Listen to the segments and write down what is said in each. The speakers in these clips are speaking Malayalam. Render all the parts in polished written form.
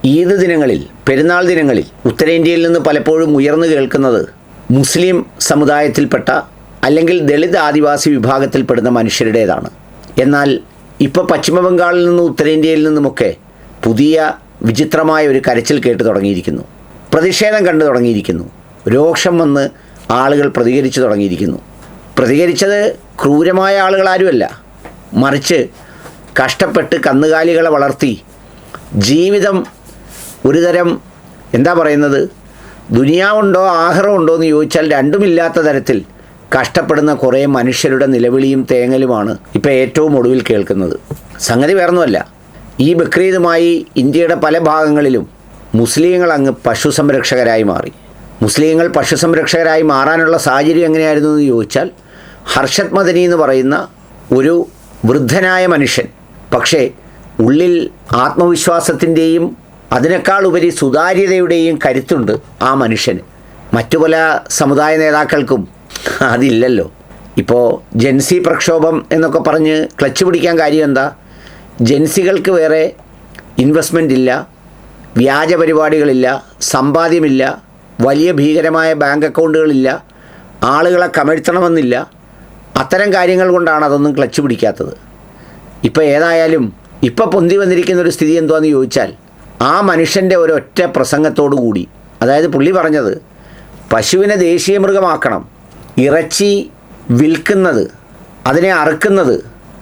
ഈദ് ദിനങ്ങളിൽ, പെരുന്നാൾ ദിനങ്ങളിൽ ഉത്തരേന്ത്യയിൽ നിന്ന് പലപ്പോഴും ഉയർന്നു കേൾക്കുന്നത് മുസ്ലിം സമുദായത്തിൽപ്പെട്ട അല്ലെങ്കിൽ ദളിത് ആദിവാസി വിഭാഗത്തിൽപ്പെടുന്ന മനുഷ്യരുടേതാണ്. എന്നാൽ ഇപ്പോൾ പശ്ചിമ ബംഗാളിൽ നിന്നും ഉത്തരേന്ത്യയിൽ നിന്നുമൊക്കെ പുതിയ വിചിത്രമായ ഒരു കരച്ചിൽ കേട്ട് തുടങ്ങിയിരിക്കുന്നു. പ്രതിഷേധം കണ്ടു തുടങ്ങിയിരിക്കുന്നു. രോഷം വന്ന് ആളുകൾ പ്രതികരിച്ചു തുടങ്ങിയിരിക്കുന്നു. പ്രതികരിച്ചത് ക്രൂരമായ ആളുകളാരുമല്ല, മറിച്ച് കഷ്ടപ്പെട്ട് കന്നുകാലികളെ വളർത്തി ജീവിതം ഒരുതരം എന്താ പറയുന്നത്, ദുനിയാവുണ്ടോ ആഖിറമുണ്ടോ എന്ന് ചോദിച്ചാൽ രണ്ടുമില്ലാത്ത തരത്തിൽ കഷ്ടപ്പെടുന്ന കുറേ മനുഷ്യരുടെ നിലവിളിയും തേങ്ങലുമാണ് ഇപ്പോൾ ഏറ്റവും ഒടുവിൽ കേൾക്കുന്നത്. സംഗതി വേറൊന്നുമല്ല, ഈ ബക്രീദുമായി ഇന്ത്യയുടെ പല ഭാഗങ്ങളിലും മുസ്ലിങ്ങൾ അങ്ങ് പശു സംരക്ഷകരായി മാറി. മുസ്ലിങ്ങൾ പശു സംരക്ഷകരായി മാറാനുള്ള സാഹചര്യം എങ്ങനെയായിരുന്നു എന്ന് ചോദിച്ചാൽ, ഹർഷത് മദനി എന്ന് പറയുന്ന ഒരു വൃദ്ധനായ മനുഷ്യൻ, പക്ഷേ ഉള്ളിൽ ആത്മവിശ്വാസത്തിൻ്റെയും അതിനേക്കാൾ ഉപരി സുതാര്യതയുടെയും കരുത്തുണ്ട് ആ മനുഷ്യന്. മറ്റു പല സമുദായ നേതാക്കൾക്കും അതില്ലല്ലോ. ഇപ്പോൾ ജൻസി പ്രക്ഷോഭം എന്നൊക്കെ പറഞ്ഞ് ക്ലച്ച് പിടിക്കാൻ കാര്യം എന്താ? ജൻസികൾക്ക് വേറെ ഇൻവെസ്റ്റ്മെൻ്റ് ഇല്ല, വ്യാജ പരിപാടികളില്ല, സമ്പാദ്യമില്ല, വലിയ ഭീകരമായ ബാങ്ക് അക്കൗണ്ടുകളില്ല, ആളുകളെ കമഴ്ത്തണമെന്നില്ല. അത്തരം കാര്യങ്ങൾ കൊണ്ടാണ് അതൊന്നും ക്ലച്ച് പിടിക്കാത്തത്. ഇപ്പോൾ ഏതായാലും ഇപ്പോൾ പൊന്തി വന്നിരിക്കുന്നൊരു സ്ഥിതി എന്തുവാന്ന് ചോദിച്ചാൽ, ആ മനുഷ്യൻ്റെ ഒരൊറ്റ പ്രസംഗത്തോടു കൂടി, അതായത് പുള്ളി പറഞ്ഞത് പശുവിനെ ദേശീയ മൃഗമാക്കണം, ഇറച്ചി വിൽക്കുന്നത്, അതിനെ അറുക്കുന്നത്,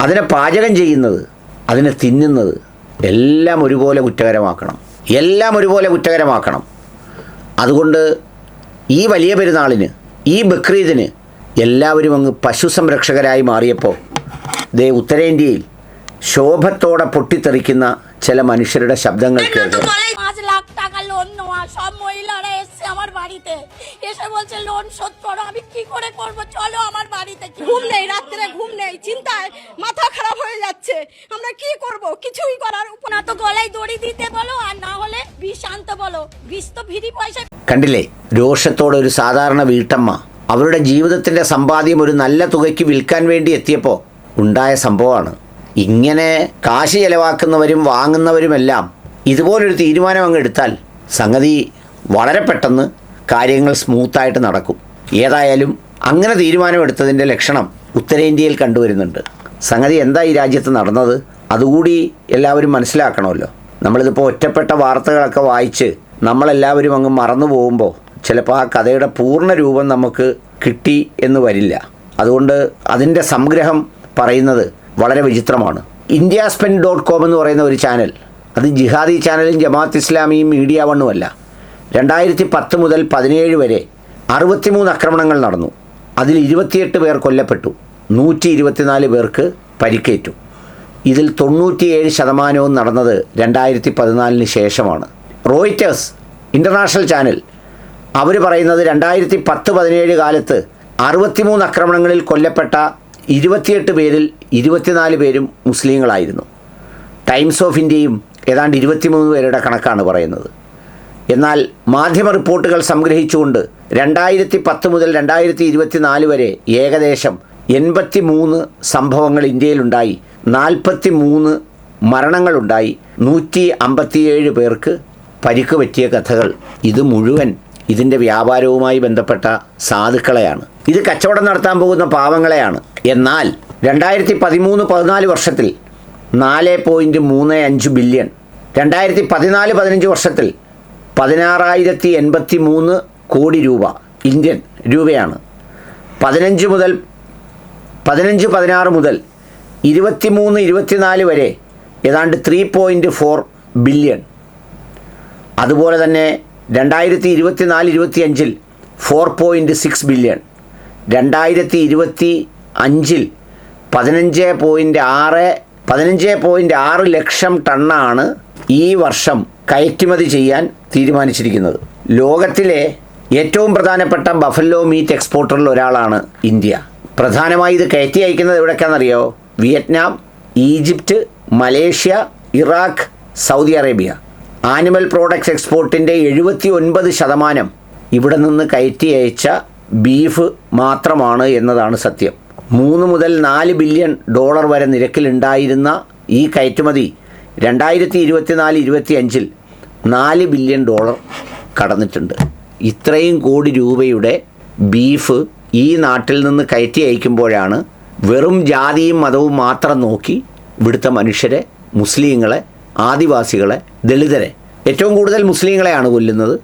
അതിനെ പാചകം ചെയ്യുന്നത്, അതിനെ തിന്നുന്നത് എല്ലാം ഒരുപോലെ കുറ്റകരമാക്കണം, എല്ലാം ഒരുപോലെ കുറ്റകരമാക്കണം. അതുകൊണ്ട് ഈ വലിയ പെരുന്നാളിന്, ഈ ബക്രീദിന് എല്ലാവരും അങ്ങ് പശു സംരക്ഷകരായി മാറിയപ്പോൾ ദേ ഉത്തരേന്ത്യയിൽ ശോഭത്തോടെ പൊട്ടിത്തെറിക്കുന്ന ചില മനുഷ്യരുടെ ശബ്ദങ്ങൾ കേൾക്കുക. 5 লাখ টাকা লোন নেওয়া সব মহিলারা এসে আমার বাড়িতে এসে বলছে লোন শোধ করো। আমি কি করে করব? চলো আমার বাড়িতে। ঘুম নেই, রাত্রে ঘুম নেই, চিন্তায় মাথা খারাপ হয়ে যাচ্ছে। আমরা কি করব? কিছুই করার উপায় না। তো গলায় দড়ি দিতে বলো, আর না হলে বিষ আনতে বলো। বিষ তো ফ্রি পয়সা। കണ്ടില്ലേ, രോഷത്തോടെ ഒരു സാധാരണ വീട്ടമ്മ അവരുടെ ജീവിതത്തിൻ്റെ സമ്പാദ്യം ഒരു നല്ല തുകയ്ക്ക് വിൽക്കാൻ വേണ്ടി എത്തിയപ്പോൾ ഉണ്ടായ സംഭവമാണ്. ഇങ്ങനെ കാശ് ചെലവാക്കുന്നവരും വാങ്ങുന്നവരുമെല്ലാം ഇതുപോലൊരു തീരുമാനം അങ്ങ് എടുത്താൽ സംഗതി വളരെ പെട്ടെന്ന് കാര്യങ്ങൾ സ്മൂത്തായിട്ട് നടക്കും. ഏതായാലും അങ്ങനെ തീരുമാനമെടുത്തതിൻ്റെ ലക്ഷണം ഉത്തരേന്ത്യയിൽ കണ്ടുവരുന്നുണ്ട്. സംഗതി എന്താ ഈ രാജ്യത്ത് നടന്നത് അതുകൂടി എല്ലാവരും മനസ്സിലാക്കണമല്ലോ. നമ്മളിതിപ്പോൾ ഒറ്റപ്പെട്ട വാർത്തകളൊക്കെ വായിച്ച് നമ്മളെല്ലാവരും അങ്ങ് മറന്നു പോകുമ്പോൾ ചിലപ്പോൾ ആ കഥയുടെ പൂർണ്ണ രൂപം നമുക്ക് കിട്ടി എന്ന് വരില്ല. അതുകൊണ്ട് അതിൻ്റെ സംഗ്രഹം പറയുന്നത് വളരെ വിചിത്രമാണ്. indiaspend.com എന്ന് പറയുന്ന ഒരു ചാനൽ, അത് ജിഹാദി ചാനലും ജമാഅത്ത് ഇസ്ലാമിയും മീഡിയ വണ്ണുമല്ല. 2010 മുതൽ 17 വരെ 63 ആക്രമണങ്ങൾ നടന്നു. അതിൽ 28 പേർ കൊല്ലപ്പെട്ടു, 124 പേർക്ക് പരിക്കേറ്റു. ഇതിൽ 97% നടന്നത് 2014 ശേഷമാണ്. റോയിറ്റേഴ്സ് ഇൻ്റർനാഷണൽ ചാനൽ അവർ പറയുന്നത് 2010-17 കാലത്ത് 63 ആക്രമണങ്ങളിൽ കൊല്ലപ്പെട്ട 28 പേരിൽ 24 പേരും മുസ്ലിങ്ങളായിരുന്നു. ടൈംസ് ഓഫ് ഇന്ത്യയും ഏതാണ്ട് 23 പേരുടെ കണക്കാണ് പറയുന്നത്. എന്നാൽ മാധ്യമ റിപ്പോർട്ടുകൾ സംഗ്രഹിച്ചുകൊണ്ട് 2010 മുതൽ 2024 വരെ ഏകദേശം 83 സംഭവങ്ങൾ ഇന്ത്യയിലുണ്ടായി, 43 മരണങ്ങളുണ്ടായി, 157 പേർക്ക് പരിക്ക് പറ്റിയ കഥകൾ. ഇത് മുഴുവൻ ഇതിൻ്റെ വ്യാപാരവുമായി ബന്ധപ്പെട്ട സാധുക്കളെയാണ്. ഇത് കച്ചവടം നടത്താൻ പോകുന്ന പാവങ്ങളെയാണ്. എന്നാൽ 2013-14 വർഷത്തിൽ 4.35 ബില്യൺ, 2014-15 വർഷത്തിൽ 16,083 കോടി രൂപ ഇന്ത്യൻ രൂപയാണ്. 15-16 മുതൽ 23-24 വരെ ഏതാണ്ട് 3.4 ബില്യൺ. അതുപോലെ തന്നെ 2024-25 4.6 ബില്യൺ, 2025 15.6 ലക്ഷം ടണ്ണാണ് ഈ വർഷം കയറ്റുമതി ചെയ്യാൻ തീരുമാനിച്ചിരിക്കുന്നത്. ലോകത്തിലെ ഏറ്റവും പ്രധാനപ്പെട്ട ബഫല്ലോ മീറ്റ് എക്സ്പോർട്ടറിൽ ഒരാളാണ് ഇന്ത്യ. പ്രധാനമായി ഇത് കയറ്റി അയക്കുന്നത് എവിടേക്കാണെന്നറിയോ? Vietnam, Egypt, Malaysia, Iraq, Saudi Arabia. Animal products എക്സ്പോർട്ടിൻ്റെ 79% ഇവിടെ നിന്ന് കയറ്റി അയച്ച ബീഫ് മാത്രമാണ് എന്നതാണ് സത്യം. 3 മുതൽ 4 ബില്യൺ ഡോളർ വരെ നിരക്കിലുണ്ടായിരുന്ന ഈ കയറ്റുമതി 2024-25 $4 ബില്യൺ കടന്നിട്ടുണ്ട്. ഇത്രയും കോടി രൂപയുടെ ബീഫ് ഈ നാട്ടിൽ നിന്ന് കയറ്റി അയക്കുമ്പോഴാണ് വെറും ജാതിയും മതവും മാത്രം നോക്കി ഇവിടുത്തെ മനുഷ്യരെ, മുസ്ലിങ്ങളെ, ആദിവാസികളെ, ദളിതരെ, ഏറ്റവും കൂടുതൽ മുസ്ലിങ്ങളെയാണ് കൊല്ലുന്നത്.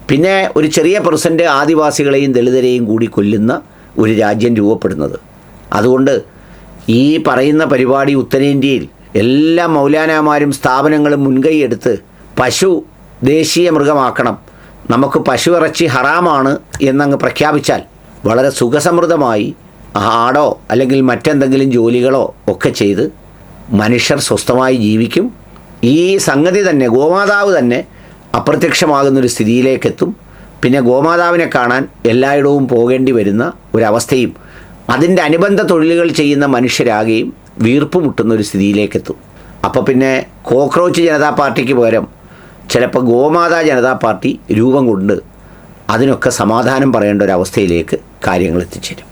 പിന്നെ ഒരു ചെറിയ പെർസെൻറ്റ് ആദിവാസികളെയും ദളിതരെയും കൂടി കൊല്ലുന്ന ഒരു രാജ്യം രൂപപ്പെടുന്നത്. അതുകൊണ്ട് ഈ പറയുന്ന പരിപാടി ഉത്തരേന്ത്യയിൽ എല്ലാ മൗലാനാമാരും സ്ഥാപനങ്ങളും മുൻകൈയെടുത്ത് പശു ദേശീയ മൃഗമാക്കണം, നമുക്ക് പശു ഇറച്ചി ഹറാമാണ് എന്നങ്ങ് പ്രഖ്യാപിച്ചാൽ വളരെ സുഖസമൃദ്ധമായി ആടോ അല്ലെങ്കിൽ മറ്റെന്തെങ്കിലും ജോലികളോ ഒക്കെ ചെയ്ത് മനുഷ്യർ സ്വസ്ഥമായി ജീവിക്കും. ഈ സംഗതി തന്നെ, ഗോമാതാവ് തന്നെ അപ്രത്യക്ഷമാകുന്നൊരു സ്ഥിതിയിലേക്കെത്തും. പിന്നെ ഗോമാതാവിനെ കാണാൻ എല്ലായിടവും പോകേണ്ടി വരുന്ന ഒരവസ്ഥയും അതിൻ്റെ അനുബന്ധ തൊഴിലുകൾ ചെയ്യുന്ന മനുഷ്യരാകെയും വീർപ്പ് മുട്ടുന്ന ഒരു സ്ഥിതിയിലേക്കെത്തും. അപ്പോൾ പിന്നെ കോക്രോച്ച് ജനതാ പാർട്ടിക്ക് പകരം ചിലപ്പോൾ ഗോമാതാ ജനതാ പാർട്ടി രൂപം കൊണ്ട് അതിനൊക്കെ സമാധാനം പറയേണ്ട ഒരവസ്ഥയിലേക്ക് കാര്യങ്ങൾ എത്തിച്ചേരും.